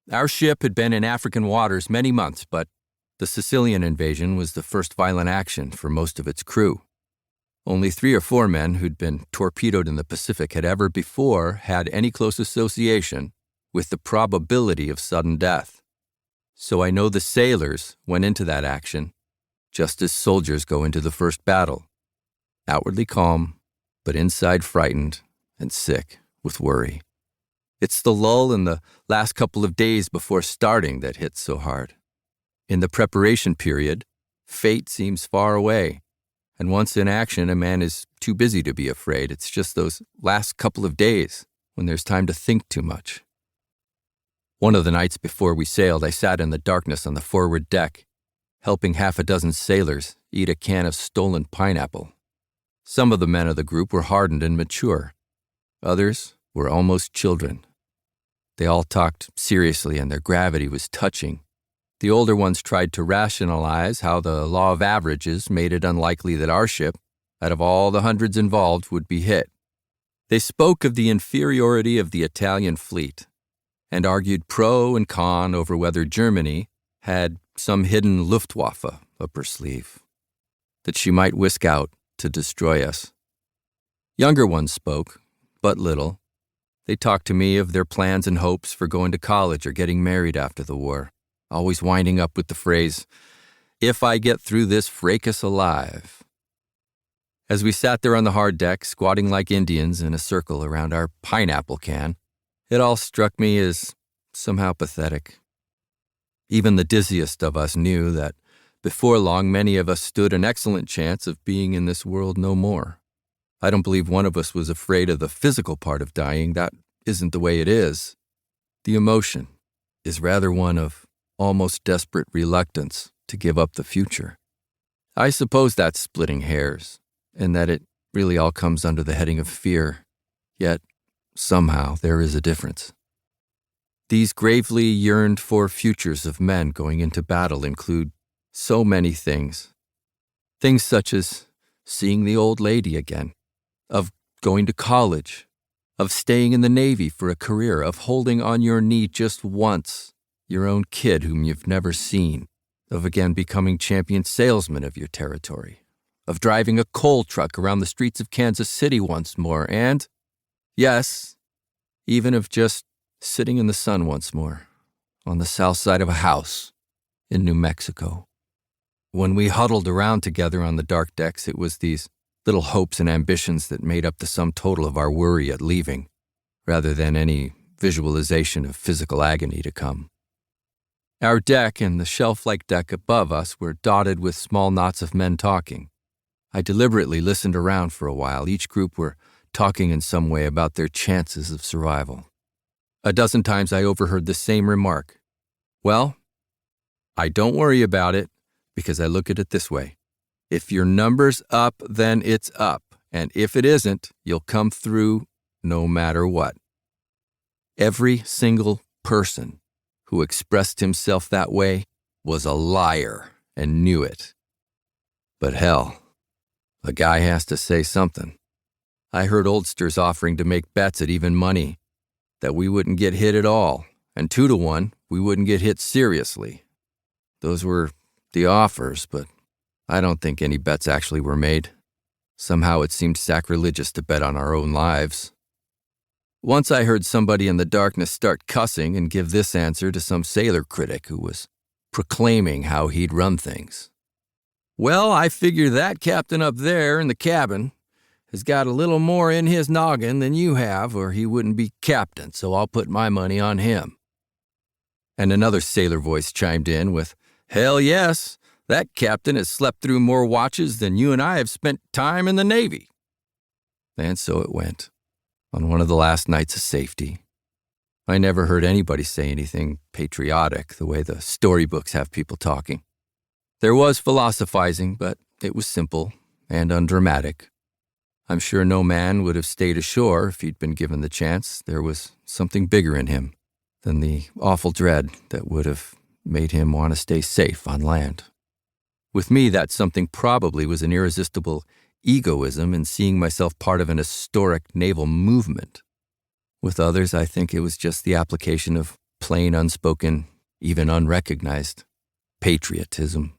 Our ship had been in African waters many months, but the Sicilian invasion was the first violent action for most of its crew. Only 3 or 4 men who'd been torpedoed in the Pacific had ever before had any close association with the probability of sudden death. So I know the sailors went into that action just as soldiers go into the first battle, outwardly calm, but inside frightened and sick with worry. It's the lull in the last couple of days before starting that hits so hard. In the preparation period, fate seems far away, and once in action, a man is too busy to be afraid. It's just those last couple of days when there's time to think too much. One of the nights before we sailed, I sat in the darkness on the forward deck, helping 6 sailors eat a can of stolen pineapple. Some of the men of the group were hardened and mature. Others were almost children. They all talked seriously, and their gravity was touching. The older ones tried to rationalize how the law of averages made it unlikely that our ship, out of all the hundreds involved, would be hit. They spoke of the inferiority of the Italian fleet and argued pro and con over whether Germany had some hidden Luftwaffe up her sleeve that she might whisk out to destroy us. Younger ones spoke, but little. They talked to me of their plans and hopes for going to college or getting married after the war, always winding up with the phrase, "If I get through this fracas alive." As we sat there on the hard deck, squatting like Indians in a circle around our pineapple can, it all struck me as somehow pathetic. Even the dizziest of us knew that before long many of us stood an excellent chance of being in this world no more. I don't believe one of us was afraid of the physical part of dying. That isn't the way it is. The emotion is rather one of almost desperate reluctance to give up the future. I suppose that's splitting hairs, and that it really all comes under the heading of fear. Yet, somehow, there is a difference. These gravely yearned-for futures of men going into battle include so many things. Things such as seeing the old lady again, of going to college, of staying in the Navy for a career, of holding on your knee just once your own kid whom you've never seen, of again becoming champion salesman of your territory, of driving a coal truck around the streets of Kansas City once more, and, yes, even of just sitting in the sun once more on the south side of a house in New Mexico. When we huddled around together on the dark decks, it was these little hopes and ambitions that made up the sum total of our worry at leaving, rather than any visualization of physical agony to come. Our deck and the shelf-like deck above us were dotted with small knots of men talking. I deliberately listened around for a while. Each group were talking in some way about their chances of survival. A dozen times I overheard the same remark. Well, I don't worry about it because I look at it this way. If your number's up, then it's up. And if it isn't, you'll come through no matter what. Every single person who expressed himself that way was a liar and knew it. But hell, a guy has to say something. I heard oldsters offering to make bets at even money that we wouldn't get hit at all, and 2-to-1, we wouldn't get hit seriously. Those were the offers, but I don't think any bets actually were made. Somehow it seemed sacrilegious to bet on our own lives. Once I heard somebody in the darkness start cussing and give this answer to some sailor critic who was proclaiming how he'd run things. Well, I figure that captain up there in the cabin has got a little more in his noggin than you have, or he wouldn't be captain, so I'll put my money on him. And another sailor voice chimed in with, "Hell yes, that captain has slept through more watches than you and I have spent time in the Navy." And so it went, on one of the last nights of safety. I never heard anybody say anything patriotic the way the storybooks have people talking. There was philosophizing, but it was simple and undramatic. I'm sure no man would have stayed ashore if he'd been given the chance. There was something bigger in him than the awful dread that would have made him want to stay safe on land. With me, that something probably was an irresistible egoism in seeing myself part of an historic naval movement. With others, I think it was just the application of plain, unspoken, even unrecognized patriotism.